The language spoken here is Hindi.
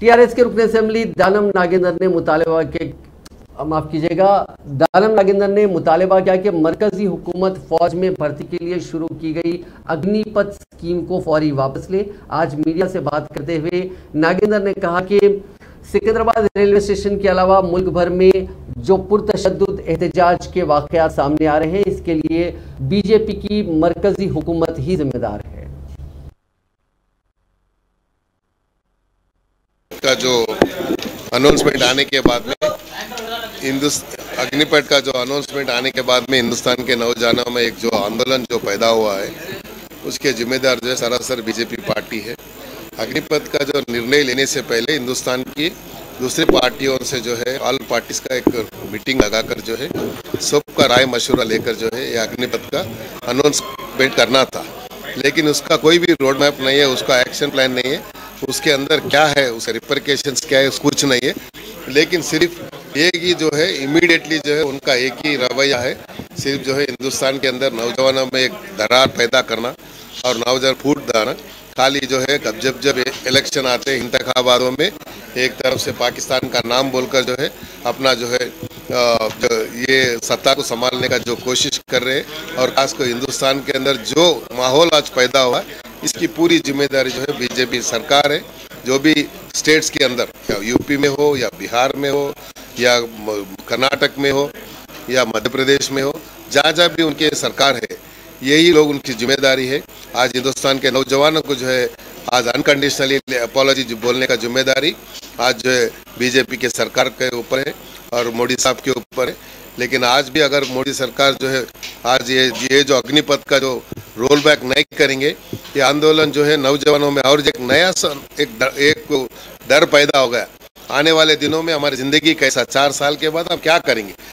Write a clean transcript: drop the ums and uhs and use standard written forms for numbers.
टीआरएस के रुकन असेंबली दानम नागेंद्र ने मुतालबा के दानम नागेंद्र ने मुतालबा किया कि मरकजी हुकूमत फौज में भर्ती के लिए शुरू की गई अग्निपथ स्कीम को फौरी वापस ले। आज मीडिया से बात करते हुए नागेंद्र ने कहा कि सिकंदराबाद रेलवे स्टेशन के अलावा मुल्क भर में जो पुरतशद्दुद एहतजाज के वाकयात सामने आ रहे हैं, इसके लिए बीजेपी की मरकजी हुकूमत ही जिम्मेदार है। का जो अनाउंसमेंट आने के बाद में अग्निपथ का जो अनाउंसमेंट आने के बाद में हिंदुस्तान के नौजवानों में एक जो आंदोलन जो पैदा हुआ है, उसके जिम्मेदार जो है सरासर बीजेपी पार्टी है। अग्निपथ का जो निर्णय लेने से पहले हिंदुस्तान की दूसरी पार्टियों से जो है ऑल पार्टीज का एक मीटिंग लगाकर जो है सबका राय मशवरा लेकर जो है ये अग्निपथ का अनाउंसमेंट करना था, लेकिन उसका कोई भी रोड मैप नहीं है, उसका एक्शन प्लान नहीं है, उसके अंदर क्या है, उसके रिपरकेशंस क्या है, कुछ नहीं है। लेकिन सिर्फ एक ही जो है इमीडिएटली जो है उनका एक ही रवैया है, सिर्फ जो है हिंदुस्तान के अंदर नौजवानों में एक दरार पैदा करना और नौजवान फूट देना। खाली जो है जब इलेक्शन आते हैं इंतखाबातों में एक तरफ से पाकिस्तान का नाम बोलकर जो है अपना जो है ये सत्ता को संभालने का जो कोशिश कर रहे हैं, और खासकर हिंदुस्तान के अंदर जो माहौल आज पैदा हुआ है, इसकी पूरी जिम्मेदारी जो है बीजेपी सरकार है। जो भी स्टेट्स के अंदर, या यूपी में हो या बिहार में हो या कर्नाटक में हो या मध्य प्रदेश में हो, जहाँ जहाँ भी उनके सरकार है, यही लोग उनकी जिम्मेदारी है। आज हिंदुस्तान के नौजवानों को जो है आज अनकंडीशनली अपॉलॉजी बोलने का जिम्मेदारी आज जो है बीजेपी के सरकार के ऊपर है और मोदी साहब के ऊपर है। लेकिन आज भी अगर मोदी सरकार जो है आज ये जो अग्निपथ का जो रोल बैक नहीं करेंगे, ये आंदोलन जो है नौजवानों में और एक नया एक डर पैदा हो गया। आने वाले दिनों में हमारी ज़िंदगी कैसा, 4 साल के बाद हम क्या करेंगे,